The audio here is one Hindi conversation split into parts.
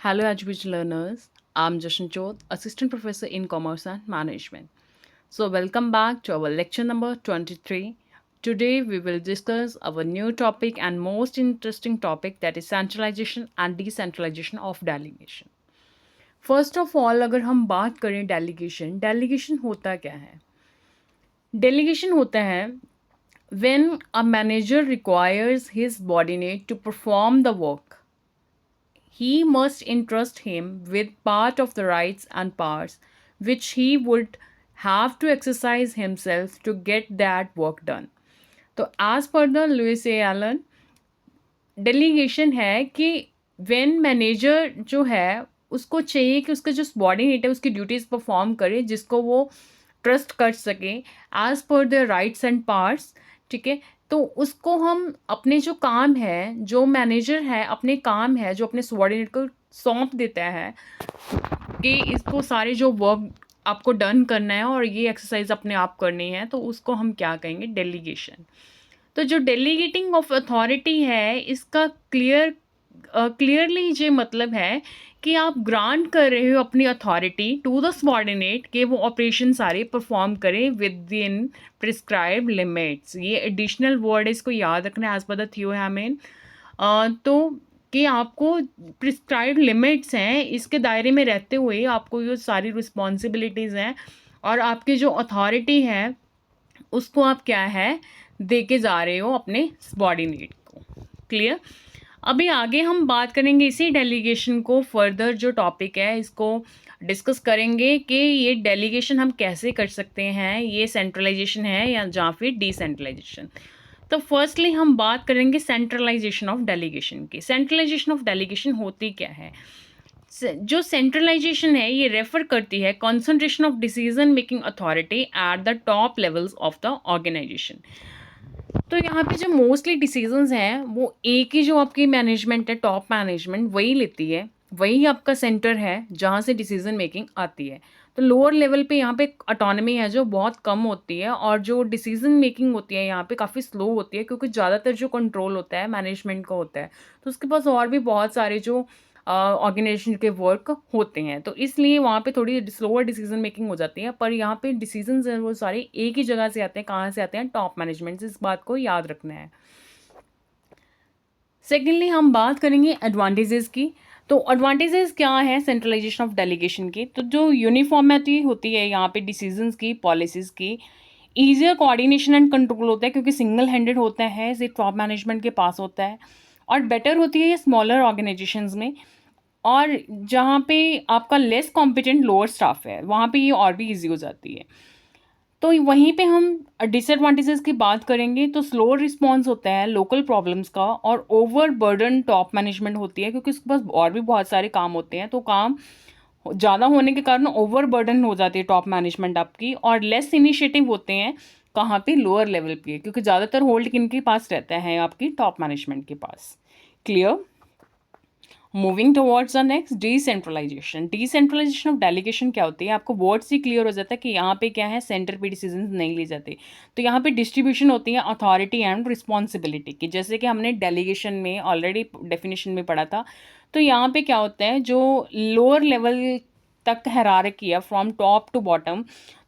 Hello, education learners. I'm Jashanjot, Assistant Professor in Commerce and Management. So, welcome back to our lecture number 23. Today, we will discuss our new topic and most interesting topic, that is centralization and decentralization of delegation. First of all अगर हम बात करें डेलीगेशन होता क्या है? डेलीगेशन होता है when a manager requires his subordinate to perform the work. He must entrust him with part of the rights and powers which he would have to exercise himself to get that work done. तो as per the Lewis A. Allen, delegation है कि व्हेन मैनेजर जो है उसको चाहिए कि उसका जो सबॉर्डिनेट है उसकी ड्यूटीज़ परफॉर्म करे जिसको वो ट्रस्ट कर सके as per the rights and powers. ठीक है, तो उसको हम अपने जो काम है, जो मैनेजर है अपने काम है जो अपने सबॉर्डिनेट को सौंप देता है कि इसको सारे जो वर्क आपको डन करना है और ये एक्सरसाइज अपने आप करनी है, तो उसको हम क्या कहेंगे? डेलीगेशन। तो जो डेलीगेटिंग ऑफ अथॉरिटी है इसका क्लियरली ये मतलब है कि आप ग्रांट कर रहे हो अपनी अथॉरिटी टू द सबॉर्डिनेट कि वो ऑपरेशन सारे परफॉर्म करें विद इन प्रिस्क्राइब लिमिट्स। ये एडिशनल वर्ड है, इसको याद रखना एज पर द थियो हैमेन। तो कि आपको प्रिस्क्राइब लिमिट्स हैं, इसके दायरे में रहते हुए आपको ये सारी रिस्पॉन्सिबिलिटीज़ हैं और आपकी जो अथॉरिटी है उसको आप क्या है दे के जा रहे हो अपने सबॉर्डिनेट को। क्लियर? अभी आगे हम बात करेंगे इसी डेलीगेशन को, फर्दर जो टॉपिक है इसको डिस्कस करेंगे कि ये डेलीगेशन हम कैसे कर सकते हैं, ये सेंट्रलाइजेशन है या फिर डिसेंट्रलाइजेशन। तो फर्स्टली हम बात करेंगे सेंट्रलाइजेशन ऑफ डेलीगेशन की। सेंट्रलाइजेशन ऑफ डेलीगेशन होती क्या है? जो सेंट्रलाइजेशन है ये रेफर करती है concentration of decision making authority at the top levels of the organisation. तो यहाँ पे जो मोस्टली डिसीजंस हैं वो एक ही जो आपकी मैनेजमेंट है, टॉप मैनेजमेंट, वही लेती है, वही आपका सेंटर है जहाँ से डिसीजन मेकिंग आती है। तो लोअर लेवल पे यहाँ पे ऑटोनॉमी है जो बहुत कम होती है और जो डिसीजन मेकिंग होती है यहाँ पे काफ़ी स्लो होती है क्योंकि ज़्यादातर जो कंट्रोल होता है मैनेजमेंट का होता है, तो उसके पास और भी बहुत सारे जो ऑर्गेनाइजेशन के वर्क होते हैं, तो इसलिए वहाँ पे थोड़ी स्लोअर डिसीजन मेकिंग हो जाती है। पर यहाँ पे डिसीजंस हैं वो सारे एक ही जगह से आते हैं। कहाँ से आते हैं? टॉप मैनेजमेंट से। इस बात को याद रखना है। सेकेंडली हम बात करेंगे एडवांटेजेस की। तो एडवांटेजेस क्या है सेंट्रलाइजेशन ऑफ डेलीगेशन की? तो जो यूनिफॉर्मिटी होती है यहाँ पे डिसीजंस की, पॉलिसीज़ की, ईजियर कोऑर्डिनेशन एंड कंट्रोल होता है क्योंकि सिंगल हैंडेड होता है, सिर्फ टॉप मैनेजमेंट के पास होता है, और बेटर होती है ये स्मॉलर ऑर्गेनाइजेशंस में। और जहाँ पे आपका लेस कॉम्पिटेंट लोअर स्टाफ है वहाँ पे ये और भी इजी हो जाती है। तो वहीं पे हम डिसएडवांटेजेस की बात करेंगे तो स्लो रिस्पॉन्स होता है लोकल प्रॉब्लम्स का, और ओवर बर्डन टॉप मैनेजमेंट होती है क्योंकि उसके पास और भी बहुत सारे काम होते हैं, तो काम ज़्यादा होने के कारण ओवर बर्डन हो जाती है टॉप मैनेजमेंट आपकी, और लेस इनिशिएटिव होते हैं कहाँ पे? लोअर लेवल पे, क्योंकि ज़्यादातर होल्ड किनके पास रहता है? आपकी टॉप मैनेजमेंट के पास। Clear? Moving towards the next, decentralisation. Decentralisation of delegation क्या होती है? आपको वर्ड से क्लियर हो जाता है कि यहाँ पे क्या है, सेंटर पे डिसीजन नहीं लिए जाते। तो यहाँ पे डिस्ट्रीब्यूशन होती है अथॉरिटी एंड रिस्पॉन्सिबिलिटी की, जैसे कि हमने डेलीगेशन में ऑलरेडी डेफिनेशन में पढ़ा था। तो यहाँ पे क्या होता है, जो लोअर लेवल तक हायरार्की है फ्रॉम टॉप टू बॉटम,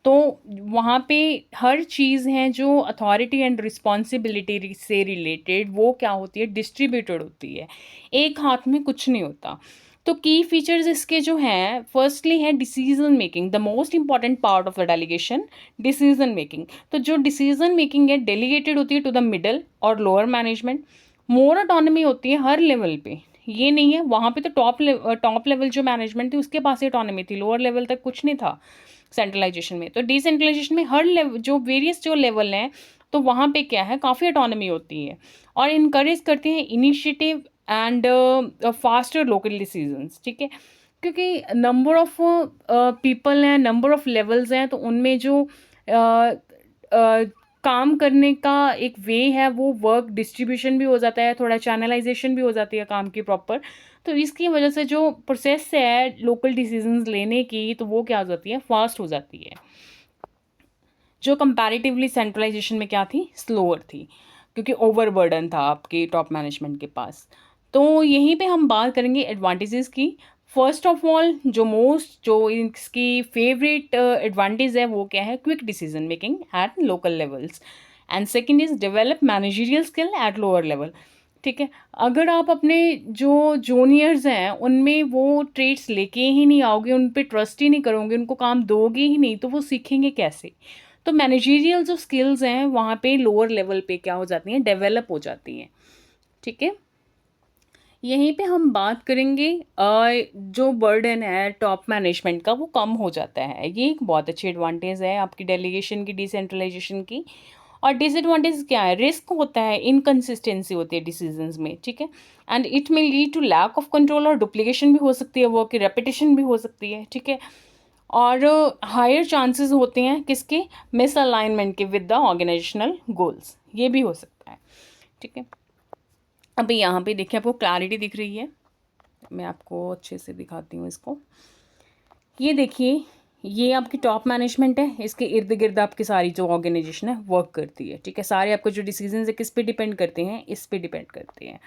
तो वहाँ पे हर चीज़ है जो अथॉरिटी एंड रिस्पॉन्सिबिलिटी से रिलेटेड वो क्या होती है? डिस्ट्रीब्यूटेड होती है, एक हाथ में कुछ नहीं होता। तो की फीचर्स इसके जो हैं, फर्स्टली है decision making, the most important part of the delegation, decision making. तो जो डिसीजन मेकिंग है डेलीगेटेड होती है टू द मिडल और लोअर मैनेजमेंट। मोर ऑटोनॉमी होती है हर लेवल पे, ये नहीं है वहाँ पे तो टॉप लेवल जो मैनेजमेंट थी उसके पास ही ऑटोनॉमी थी, लोअर लेवल तक कुछ नहीं था सेंट्रलाइजेशन में। तो डिसेंट्रलाइजेशन में हर लेवल जो वेरियस जो लेवल हैं तो वहाँ पे क्या है, काफ़ी ऑटोनॉमी होती है और इनकरेज करते हैं initiative and faster local decisions. ठीक है, क्योंकि नंबर ऑफ पीपल हैं, नंबर ऑफ लेवल्स हैं, तो उनमें जो काम करने का एक वे है वो वर्क डिस्ट्रीब्यूशन भी हो जाता है, थोड़ा चैनलाइजेशन भी हो जाती है काम की प्रॉपर। तो इसकी वजह से जो प्रोसेस है लोकल डिसीजंस लेने की, तो वो क्या हो जाती है? फास्ट हो जाती है, जो कंपैरेटिवली सेंट्रलाइजेशन में क्या थी? स्लोअर थी, क्योंकि ओवर बर्डन था आपके टॉप मैनेजमेंट के पास। तो यहीं पे हम बात करेंगे एडवांटेजेस की। फर्स्ट ऑफ ऑल जो इसकी फेवरेट एडवांटेज है वो क्या है, quick decision making at local levels, and second is develop managerial skill at lower level. ठीक है, अगर आप अपने जो जूनियर्स हैं उनमें वो ट्रेड्स लेके ही नहीं आओगे, उन पे ट्रस्ट ही नहीं करोगे, उनको काम दोगे ही नहीं, तो वो सीखेंगे कैसे? तो मैनेजरियल जो स्किल्स हैं वहाँ पे लोअर लेवल पे क्या हो जाती हैं, डेवलप हो जाती हैं। ठीक है, यहीं पे हम बात करेंगे जो बर्डन है टॉप मैनेजमेंट का वो कम हो जाता है। ये एक बहुत अच्छी एडवांटेज है आपकी डेलीगेशन की, डिसेंट्रलाइजेशन की। और डिसएडवांटेज क्या है, रिस्क होता है, इनकन्सिस्टेंसी होती है डिसीजंस में। ठीक है, and it may lead to lack of control, और डुप्लीकेशन भी हो सकती है, वर्क की रेपिटेशन भी हो सकती है। ठीक है, और हायर चांसेस होते हैं किसके, मिस अलाइनमेंट के विद द ऑर्गेनाइजेशनल गोल्स, ये भी हो सकता है। ठीक है, अभी यहाँ पे देखिए आपको क्लैरिटी दिख रही है, मैं आपको अच्छे से दिखाती हूँ इसको। ये देखिए, ये आपकी टॉप मैनेजमेंट है, इसके इर्द गिर्द आपकी सारी जो ऑर्गेनाइजेशन है वर्क करती है। ठीक है, सारे आपके जो डिसीजंस है किस पे डिपेंड करते हैं, इस पे डिपेंड करते हैं।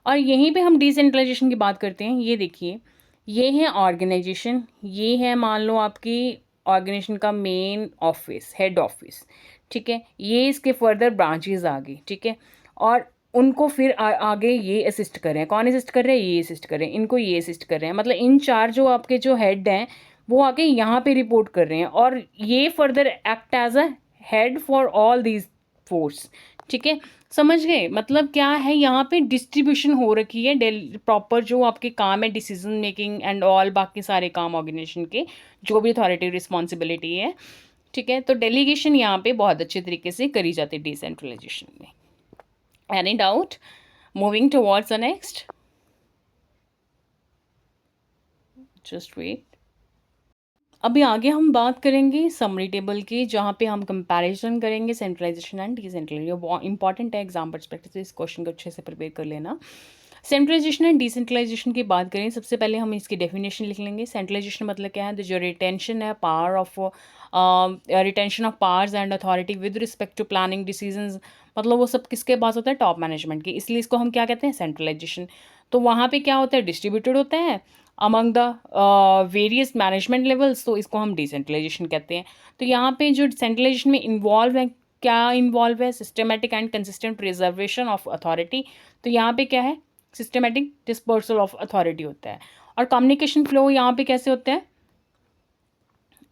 और यहीं पे हम डिसेंट्रलाइजेशन की बात करते हैं। ये देखिए, ये है ऑर्गेनाइजेशन, ये है मान लो आपकी ऑर्गेनाइजेशन का मेन ऑफिस, हेड ऑफिस। ठीक है, ये इसके फर्दर ब्रांचेज आ गई। ठीक है, और उनको फिर आगे ये असिस्ट कर रहे हैं, कौन असिस्ट कर रहे हैं, ये असिस्ट कर रहे हैं, इनको ये असिस्ट कर रहे हैं, मतलब इन चार जो आपके जो हेड हैं वो आके यहाँ पे रिपोर्ट कर रहे हैं, और ये further act as a head for all these force. ठीक है, समझ गए, मतलब क्या है, यहाँ पे डिस्ट्रीब्यूशन हो रखी है प्रॉपर, जो आपके काम है डिसीजन मेकिंग एंड ऑल, बाकी सारे काम ऑर्गेनाइजेशन के जो भी अथॉरिटी रिस्पॉन्सिबिलिटी है। ठीक है, तो डेलीगेशन यहाँ पे बहुत अच्छे तरीके से करी जाती है डिसेंट्रलाइजेशन में। Any doubt? Moving towards the next, just wait. अभी आगे हम बात करेंगे समरी टेबल की, जहाँ पे हम कंपैरिजन करेंगे सेंट्रलाइजेशन एंड डिसेंट्रलाइजेशन। बहुत इंपॉर्टेंट है एग्जाम परस्पेक्टिव से, इस क्वेश्चन को अच्छे से प्रिपेयर कर लेना। सेंट्रलाइजेशन एंड डिसेंट्रलाइजेशन की बात करें, सबसे पहले हम इसकी डेफिनेशन लिख लेंगे। सेंट्रलाइजेशन मतलब क्या है, जो रिटेंशन है power of, retention of powers and authority with respect to planning decisions, मतलब वो सब किसके पास होता है, टॉप मैनेजमेंट की, इसलिए इसको हम क्या कहते हैं, सेंट्रलाइजेशन। तो वहाँ पे क्या होता है, डिस्ट्रीब्यूटेड होता है among the various management levels, तो इसको हम डिसेंट्रलाइजेशन कहते हैं। तो यहाँ पे जो सेंट्रलाइजेशन में इन्वॉल्व है, क्या इन्वॉल्व है, systematic and consistent preservation of authority. तो यहाँ पे क्या है, सिस्टमेटिक डिस्पर्सल ऑफ अथॉरिटी होता है। और कम्युनिकेशन फ्लो यहाँ पे कैसे होता है,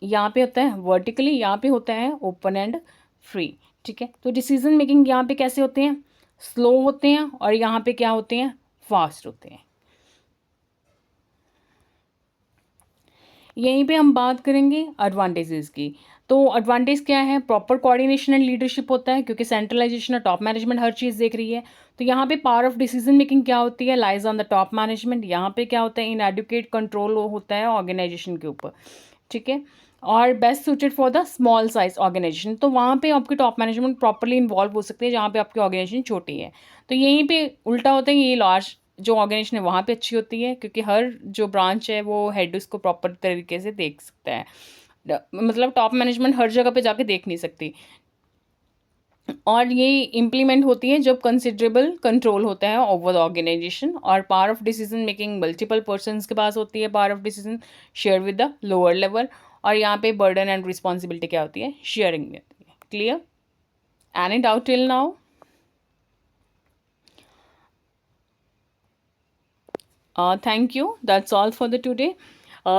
यहाँ पे होता है वर्टिकली, यहाँ पे होता है ओपन एंड फ्री। ठीक है, तो डिसीजन मेकिंग यहाँ पे कैसे होते हैं, स्लो होते हैं, और यहाँ पे क्या होते हैं, फास्ट होते हैं। यहीं पे हम बात करेंगे एडवांटेजेस की। तो एडवांटेज क्या है, प्रॉपर कोऑर्डिनेशन एंड लीडरशिप होता है, क्योंकि सेंट्रलाइजेशन और टॉप मैनेजमेंट हर चीज़ देख रही है। तो यहाँ पे पावर ऑफ डिसीजन मेकिंग क्या होती है, lies on the top management. यहाँ पे क्या होता है, इनएडुकेट कंट्रोल होता है ऑर्गेनाइजेशन के ऊपर। ठीक है, और best suited for the small size organisation, तो वहाँ पे आपकी टॉप मैनेजमेंट प्रॉपरली इन्वॉल्व हो सकती है जहाँ पे आपकी ऑर्गेनाइजेशन छोटी है। तो यहीं पे उल्टा होता है, ये लार्ज जो ऑर्गेनाइजेशन है वहाँ पे अच्छी होती है, क्योंकि हर जो ब्रांच है वो हेड उसको प्रॉपर तरीके से देख सकता है, मतलब टॉप मैनेजमेंट हर जगह पे जाके देख नहीं सकती। और ये इम्प्लीमेंट होती है जब कंसिडरेबल कंट्रोल होता है ओवर द ऑर्गेनाइजेशन। और power of decision making multiple persons के पास होती है, power of decision share with the lower level. और यहाँ पे बर्डन एंड रिस्पॉन्सिबिलिटी क्या होती है, शेयरिंग में होती है। Clear? Any doubt till now? Thank you. That's all for the today.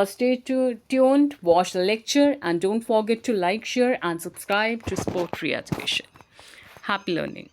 Stay tuned, watch the lecture, and don't forget to like, share, and subscribe to Sport Free Education. Happy learning.